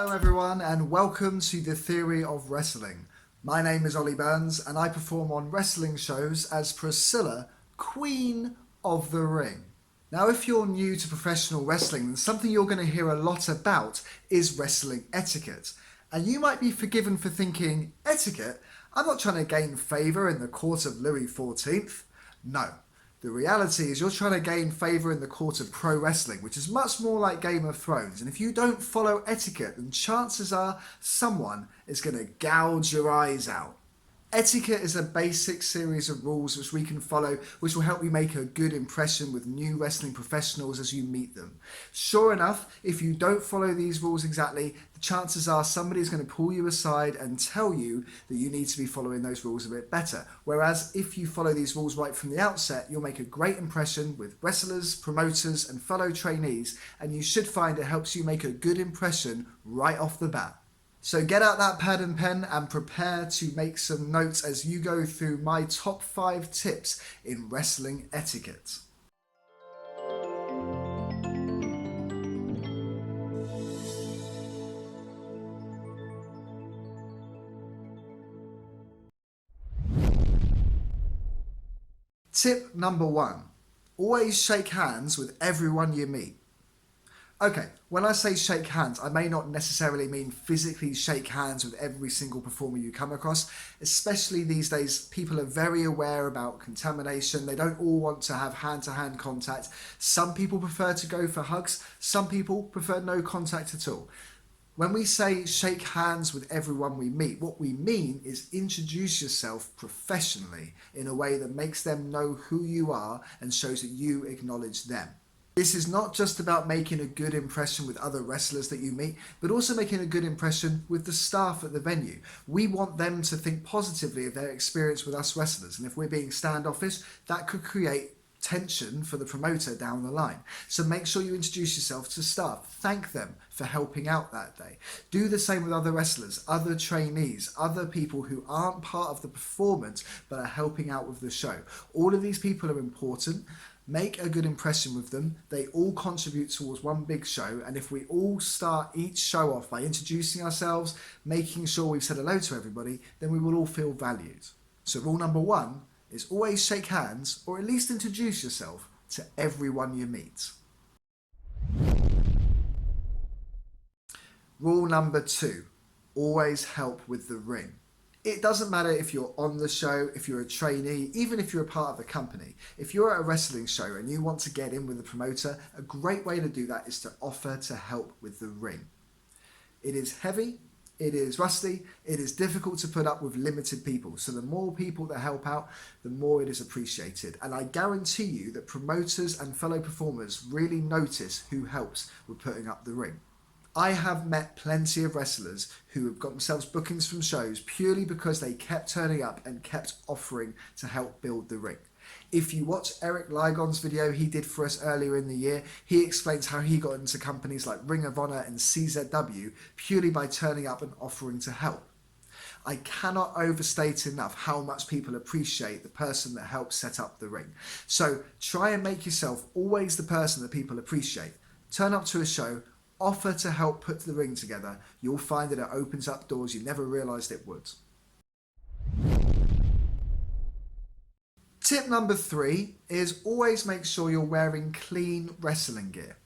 Hello everyone and welcome to The Theory of Wrestling. My name is Ollie Burns and I perform on wrestling shows as Priscilla, Queen of the Ring. Now if you're new to professional wrestling, then something you're going to hear a lot about is wrestling etiquette. And you might be forgiven for thinking, etiquette? I'm not trying to gain favour in the court of Louis XIV. No. The reality is you're trying to gain favour in the court of pro wrestling, which is much more like Game of Thrones. And if you don't follow etiquette, then chances are someone is going to gouge your eyes out. Etiquette is a basic series of rules which we can follow, which will help you make a good impression with new wrestling professionals as you meet them. Sure enough, if you don't follow these rules exactly, the chances are somebody's going to pull you aside and tell you that you need to be following those rules a bit better. Whereas if you follow these rules right from the outset, you'll make a great impression with wrestlers, promoters and fellow trainees, and you should find it helps you make a good impression right off the bat. So get out that pad and pen and prepare to make some notes as you go through my top 5 tips in wrestling etiquette. Tip number 1. Always shake hands with everyone you meet. Okay, when I say shake hands, I may not necessarily mean physically shake hands with every single performer you come across. Especially these days, people are very aware about contamination. They don't all want to have hand-to-hand contact. Some people prefer to go for hugs. Some people prefer no contact at all. When we say shake hands with everyone we meet, what we mean is introduce yourself professionally in a way that makes them know who you are and shows that you acknowledge them. This is not just about making a good impression with other wrestlers that you meet, but also making a good impression with the staff at the venue. We want them to think positively of their experience with us wrestlers, and if we're being standoffish, that could create tension for the promoter down the line. So make sure you introduce yourself to staff. Thank them for helping out that day. Do the same with other wrestlers, other trainees, other people who aren't part of the performance but are helping out with the show. All of these people are important. Make a good impression with them. They all contribute towards one big show, and if we all start each show off by introducing ourselves, making sure we've said hello to everybody, then we will all feel valued. So rule number 1 is always shake hands, or at least introduce yourself to everyone you meet. Rule number 2, always help with the ring. It doesn't matter if you're on the show, if you're a trainee, even if you're a part of the company. If you're at a wrestling show and you want to get in with the promoter, a great way to do that is to offer to help with the ring. It is heavy, it is rusty, it is difficult to put up with limited people. So the more people that help out, the more it is appreciated. And I guarantee you that promoters and fellow performers really notice who helps with putting up the ring. I have met plenty of wrestlers who have got themselves bookings from shows purely because they kept turning up and kept offering to help build the ring. If you watch Eric Ligon's video he did for us earlier in the year, he explains how he got into companies like Ring of Honor and CZW purely by turning up and offering to help. I cannot overstate enough how much people appreciate the person that helps set up the ring. So try and make yourself always the person that people appreciate. Turn up to a show, offer to help put the ring together. You'll find that it opens up doors you never realised it would. Tip number 3 is always make sure you're wearing clean wrestling gear.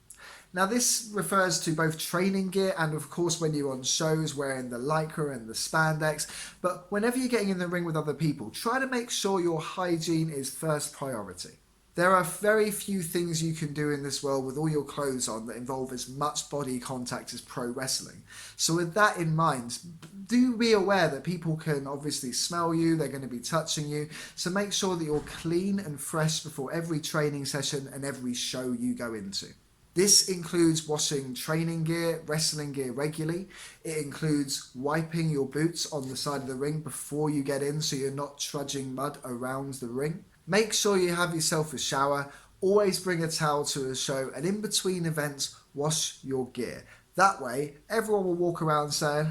Now this refers to both training gear and of course when you're on shows wearing the lycra and the spandex, but whenever you're getting in the ring with other people, try to make sure your hygiene is first priority. There are very few things you can do in this world with all your clothes on that involve as much body contact as pro wrestling. So with that in mind, do be aware that people can obviously smell you, they're going to be touching you, so make sure that you're clean and fresh before every training session and every show you go into. This includes washing training gear, wrestling gear regularly. It includes wiping your boots on the side of the ring before you get in so you're not trudging mud around the ring. Make sure you have yourself a shower, always bring a towel to a show, and in between events, wash your gear. That way, everyone will walk around saying,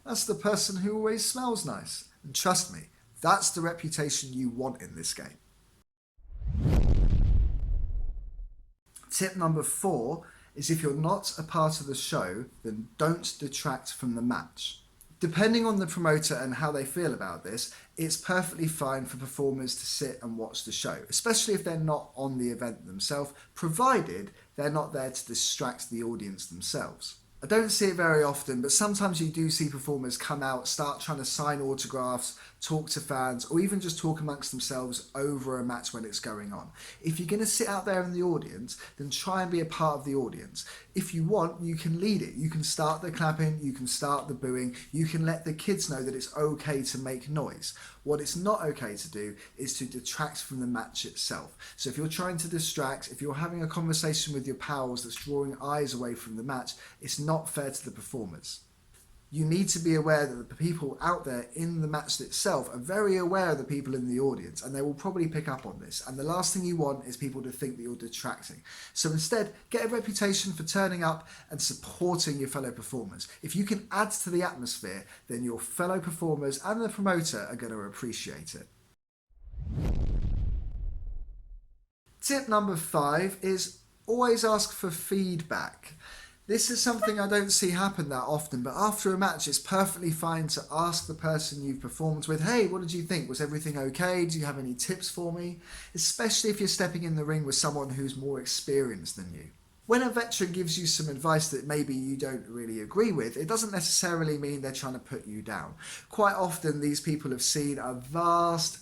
that's the person who always smells nice. And trust me, that's the reputation you want in this game. Tip number 4 is if you're not a part of the show, then don't detract from the match. Depending on the promoter and how they feel about this, it's perfectly fine for performers to sit and watch the show, especially if they're not on the event themselves, provided they're not there to distract the audience themselves. I don't see it very often, but sometimes you do see performers come out, start trying to sign autographs, talk to fans, or even just talk amongst themselves over a match when it's going on. If you're going to sit out there in the audience, then try and be a part of the audience. If you want, you can lead it. You can start the clapping, you can start the booing, you can let the kids know that it's okay to make noise. What it's not okay to do is to detract from the match itself. So if you're trying to distract, if you're having a conversation with your pals that's drawing eyes away from the match, it's not fair to the performers. You need to be aware that the people out there in the match itself are very aware of the people in the audience, and they will probably pick up on this. And the last thing you want is people to think that you're detracting. So instead, get a reputation for turning up and supporting your fellow performers. If you can add to the atmosphere, then your fellow performers and the promoter are going to appreciate it. Tip number 5 is always ask for feedback. This is something I don't see happen that often, but after a match it's perfectly fine to ask the person you've performed with, hey, what did you think? Was everything okay? Do you have any tips for me? Especially if you're stepping in the ring with someone who's more experienced than you. When a veteran gives you some advice that maybe you don't really agree with, it doesn't necessarily mean they're trying to put you down. Quite often these people have seen a vast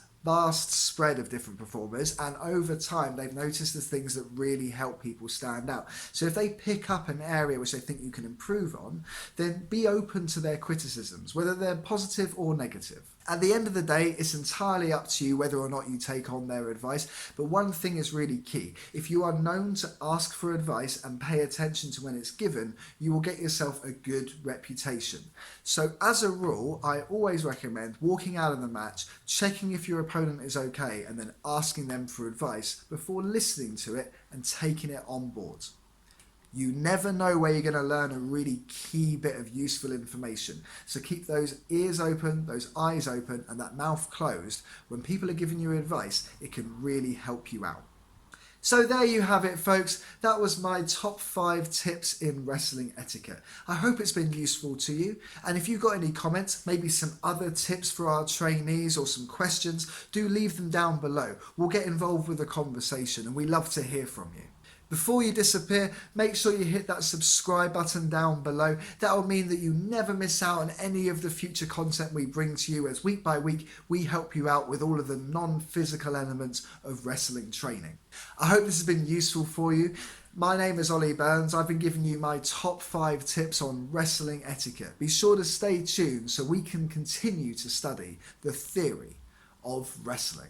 spread of different performers, and over time they've noticed the things that really help people stand out. So if they pick up an area which they think you can improve on, then be open to their criticisms, whether they're positive or negative. At the end of the day, it's entirely up to you whether or not you take on their advice, but one thing is really key. If you are known to ask for advice and pay attention to when it's given, you will get yourself a good reputation. So as a rule, I always recommend walking out of the match, checking if your opponent is okay, and then asking them for advice before listening to it and taking it on board. You never know where you're going to learn a really key bit of useful information. So keep those ears open, those eyes open, and that mouth closed. When people are giving you advice, it can really help you out. So there you have it, folks. That was my top 5 tips in wrestling etiquette. I hope it's been useful to you. And if you've got any comments, maybe some other tips for our trainees or some questions, do leave them down below. We'll get involved with the conversation and we love to hear from you. Before you disappear, make sure you hit that subscribe button down below. That will mean that you never miss out on any of the future content we bring to you, as week by week we help you out with all of the non-physical elements of wrestling training. I hope this has been useful for you. My name is Ollie Burns. I've been giving you my top 5 tips on wrestling etiquette. Be sure to stay tuned so we can continue to study the theory of wrestling.